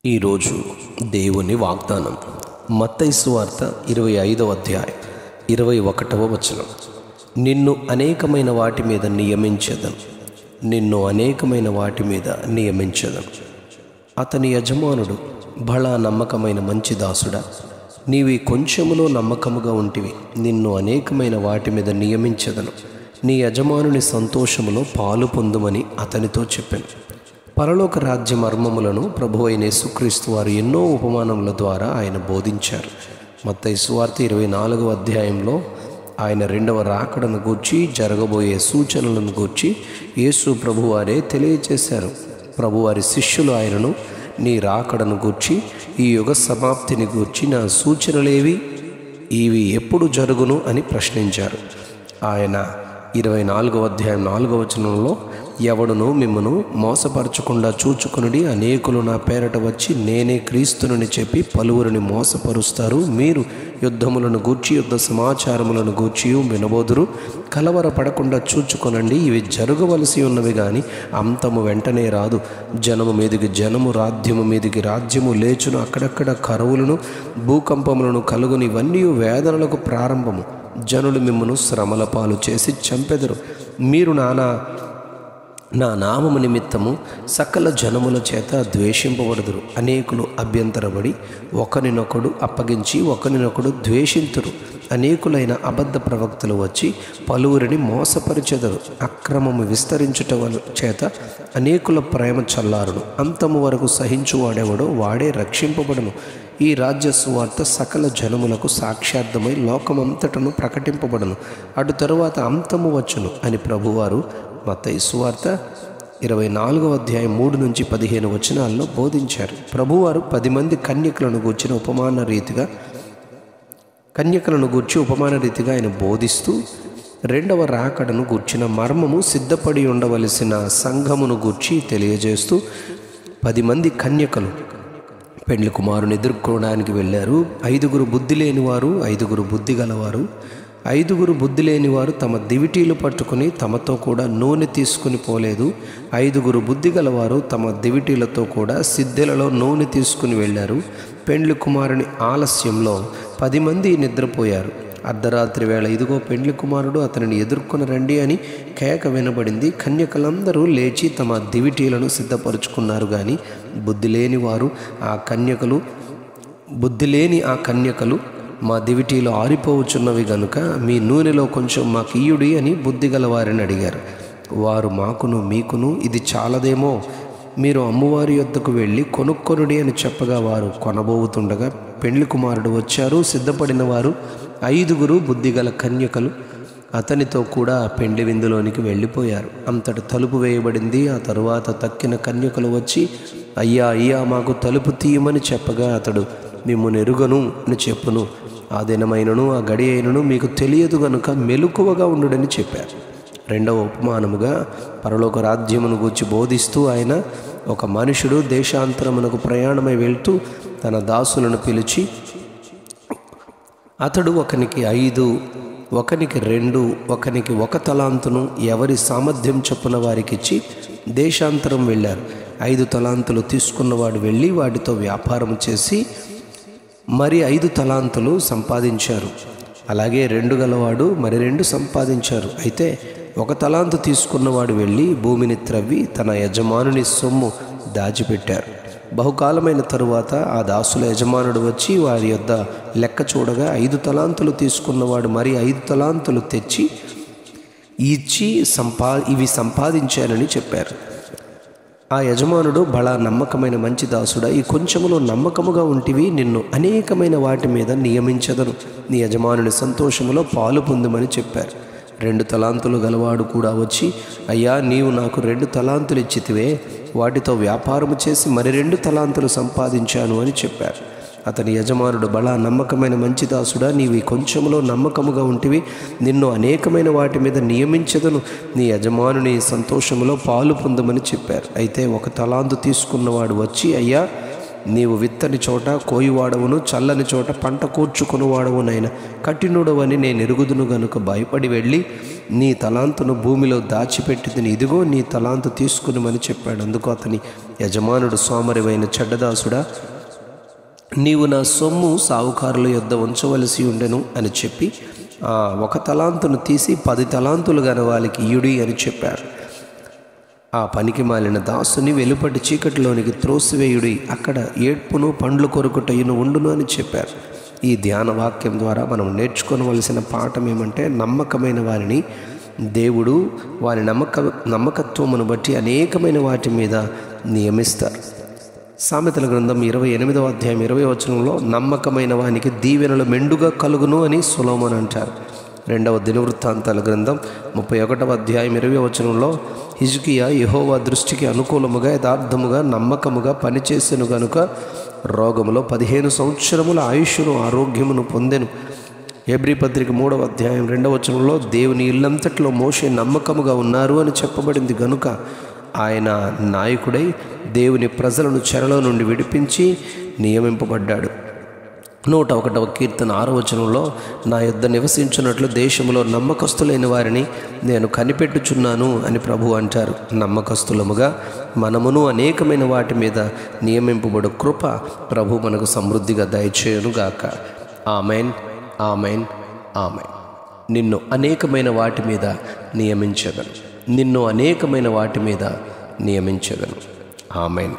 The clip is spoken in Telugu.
ఈరోజు దేవుని వాగ్దానం మత్తయి సువార్త 25వ అధ్యాయం 21వ వచనం. నిన్ను అనేకమైన వాటి మీద నియమించదను. అతని యజమానుడు, బలా నమ్మకమైన మంచి దాసుడా, నీవి కొంచెములో నమ్మకముగా ఉంటివి, నిన్ను అనేకమైన వాటి మీద నియమించదను, నీ యజమానుని సంతోషములో పాలు పొందుమని అతనితో చెప్పాను. పరలోక రాజ్య మర్మములను ప్రభువైన యేసుక్రీస్తు వారు ఎన్నో ఉపమానముల ద్వారా ఆయన బోధించారు. మత్తయి సువార్త 24వ అధ్యాయంలో ఆయన రెండవ రాకడను గూర్చి, జరగబోయే సూచనలను గూర్చి యేసు ప్రభువారే తెలియచేశారు. ప్రభువారి శిష్యులు ఆయనను, నీ రాకడను గూర్చి, ఈ యుగ సమాప్తిని గూర్చి నా సూచనలేవి, ఇవి ఎప్పుడు జరుగును అని ప్రశ్నించారు. ఆయన 24వ అధ్యాయం 4వ వచనంలో, ఎవడును మిమ్మను మోసపరచకుండా చూచుకొనుడి, అనేకులు నా పేరట వచ్చి నేనే క్రీస్తునని చెప్పి పలువురిని మోసపరుస్తారు. మీరు యుద్ధములను గూర్చి, యుద్ధ సమాచారములను గూర్చి వినబోదురు. కలవరపడకుండా చూచుకొనండి, ఇవి జరగవలసి ఉన్నవి కానీ అంతము వెంటనే రాదు. జనము మీదికి జనము, రాజ్యము మీదికి రాజ్యము లేచును. అక్కడక్కడ కరువులను, భూకంపములను కలుగుని, ఇవన్నీ వేదనలకు ప్రారంభము. జనులు మిమ్మను శ్రమల పాలు చేసి చంపెదరు. మీరు నా నామము నిమిత్తము సకల జనముల చేత ద్వేషింపబడుదురు. అనేకులు అభ్యంతరపడి ఒకరినొకడు అప్పగించి ఒకరినొకడు ద్వేషింతురు. అనేకులైన అబద్ధ ప్రవక్తలు వచ్చి పలువురిని మోసపరిచెదరు. అక్రమము విస్తరించుట చేత అనేకుల ప్రేమ చల్లారును. అంతము వరకు సహించువాడెవడో వాడే రక్షింపబడును. ఈ రాజ్య సువార్త సకల జనములకు సాక్ష్యార్థమై లోకమంతటను ప్రకటింపబడును. అటు తరువాత అంతము వచ్చును అని ప్రభువారు మత్తయి సువార్త 24వ అధ్యాయం 3-15 వచనాల్లో బోధించారు. ప్రభువారు 10 మంది కన్యకలను గూర్చి ఉపమాన రీతిగా ఆయన బోధిస్తూ, రెండవ రాకడను గూర్చిన మర్మము, సిద్ధపడి ఉండవలసిన సంఘమును గూర్చి తెలియజేస్తూ, 10 మంది కన్యకలు పెండ్లి కుమారుని ఎదుర్కోవడానికి వెళ్ళారు. 5గురు బుద్ధి లేనివారు, 5గురు బుద్ధి గలవారు. 5గురు బుద్ధి లేనివారు తమ దివిటీలు పట్టుకుని తమతో కూడా నూనె తీసుకుని పోలేదు. 5గురు బుద్ధి గలవారు తమ దివిటీలతో కూడా సిద్దెలలో నూనె తీసుకుని వెళ్ళారు. పెండ్లి కుమారుని ఆలస్యంలో 10 మంది నిద్రపోయారు. అర్ధరాత్రి వేళ, ఇదిగో పెండ్లి కుమారుడు, అతనిని ఎదుర్కొని రండి అని కేక వినబడింది. కన్యకలందరూ లేచి తమ దివిటీలను సిద్ధపరుచుకున్నారు. కానీ బుద్ధి లేని ఆ కన్యకలు, మా దివిటీలు ఆరిపోవచ్చున్నవి గనుక మీ నూనెలో కొంచెం మాకు ఇయ్యుడి అని బుద్ధి గల వారిని అడిగారు. వారు, మాకును మీకును ఇది చాలదేమో, మీరు అమ్మువారి యొద్దకు వెళ్ళి కొనుక్కొనుడి అని చెప్పగా, వారు కొనబోతుండగా పెండ్లి కుమారుడు వచ్చారు. సిద్ధపడిన వారు 5గురు బుద్ధిగల కన్యకలు అతనితో కూడా పెండ్లి విందులోనికి వెళ్ళిపోయారు. అంతట తలుపు వేయబడింది. ఆ తరువాత తక్కిన కన్యకలు వచ్చి, అయ్యా అయ్యా మాకు తలుపు తీయమని చెప్పగా, అతడు, మిమ్మును ఎరుగను అని చెప్పును. ఆ దినమైనను ఆ గడి అయినను మీకు తెలియదు గనుక మెలకువగా ఉండుడని చెప్పారు. రెండవ ఉపమానముగా పరలోక రాజ్యమును గూర్చి బోధిస్తూ ఆయన, ఒక మనుషుడు దేశాంతరమునకు ప్రయాణమై వెళ్తూ తన దాసులను పిలిచి, అతడు ఒకనికి 5, ఒకనికి 2, ఒకనికి 1 తలాంతును ఎవరి సామర్థ్యం చొప్పున వారికిచ్చి దేశాంతరం వెళ్ళారు. 5 తలాంతులు తీసుకున్నవాడు వెళ్ళి వాటితో వ్యాపారం చేసి మరి 5 తలాంతులు సంపాదించారు. అలాగే 2 గలవాడు మరి 2 సంపాదించారు. అయితే 1 తలాంతు తీసుకున్నవాడు వెళ్ళి భూమిని త్రవ్వి తన యజమానుని సొమ్ము దాచిపెట్టారు. బహుకాలమైన తరువాత ఆ దాసుల యజమానుడు వచ్చి వారి యొద్ద లెక్క చూడగా, 5 తలాంతులు తీసుకున్నవాడు మరి 5 తలాంతులు తెచ్చి ఇచ్చి ఇవి సంపాదించానని చెప్పారు. ఆ యజమానుడు, బలా నమ్మకమైన మంచి దాసుడా, ఈ కొంచెములో నమ్మకముగా ఉంటివి, నిన్ను అనేకమైన వాటి మీద నియమించదను, నీ యజమానుని సంతోషములో పాలు పొందుమని చెప్పారు. 2 తలాంతులు గలవాడు కూడా వచ్చి, అయ్యా నీవు నాకు 2 తలాంతులు ఇచ్చితివే, వాటితో వ్యాపారము చేసి మరి 2 తలాంతులు సంపాదించాను అని చెప్పారు. అతని యజమానుడు, బలా నమ్మకమైన మంచి దాసుడా, నీవు ఈ కొంచెములో నమ్మకముగా ఉంటివి, నిన్ను అనేకమైన వాటి మీద నియమించదను, నీ యజమానుని సంతోషములో పాలు పొందమని చెప్పారు. అయితే 1 తలాంతు తీసుకున్నవాడు వచ్చి, అయ్యా నీవు విత్తని చోట కోయివాడవును, చల్లని చోట పంట కూర్చుకొనువాడవునైనా కఠినుడవని నేను ఎరుగుదును గనుక భయపడి వెళ్ళి నీ తలాంతును భూమిలో దాచిపెట్టి ఇదిగో నీ తలాంతు తీసుకునిమని చెప్పాడు. అందుకు అతని యజమానుడు, సోమరివైన చెడ్డదాసుడా, నీవు నా సొమ్ము సావుకారుల యొద్ద ఉంచవలసి ఉండెను అని చెప్పి ఒక తలాంతును తీసి 10 తలాంతులు గల వాళ్ళకి ఇయుడి అని చెప్పారు. ఆ పనికి మాలిన దాసుని వెలుపటి చీకటిలోనికి త్రోసివేయుడి, అక్కడ ఏడ్పును పండ్లు కొరుకుటయును ఉండును అని చెప్పారు. ఈ ధ్యాన వాక్యం ద్వారా మనం నేర్చుకోవలసిన పాఠం ఏమంటే, నమ్మకమైన వారిని దేవుడు వారి నమ్మకత్వమును బట్టి అనేకమైన వాటి మీద నియమిస్తారు. సామెతల గ్రంథం 28వ అధ్యాయం 20వ వచనంలో నమ్మకమైన వానికి దీవెనలు మెండుగా కలుగును అని సొలొమోను అంటారు. 2వ దినవృత్తాంతాల గ్రంథం 31వ అధ్యాయం 20వ వచనంలో హిజ్కియా యెహోవా దృష్టికి అనుకూలముగా యథార్థముగా నమ్మకముగా పనిచేసెను గనుక రోగములో 15 సంవత్సరముల ఆయుష్ను ఆరోగ్యమును పొందెను. హెబ్రీ పత్రిక 3వ అధ్యాయం 2వ వచనంలో దేవుని ఇల్లంతట్లో మోషే నమ్మకముగా ఉన్నారు అని చెప్పబడింది. గనుక ఆయన నాయకుడై దేవుని ప్రజలను చెరలో నుండి విడిపించి నియమింపబడ్డాడు. 101వ కీర్తన 6వ వచనంలో నా యొద్ద నివసించున్నట్లు దేశంలో నమ్మకస్తులైన వారిని నేను కనిపెట్టుచున్నాను అని ప్రభు అంటారు. నమ్మకస్తులముగా మనమును అనేకమైన వాటి మీద నియమింపబడు కృప ప్రభు మనకు సమృద్ధిగా దయచేయునుగాక. Amen, amen, amen. నిన్ను అనేకమైన వాటి మీద నియమించగలను, నిన్ను అనేకమైన వాటి మీద నియమించగలను. ఆమెన్.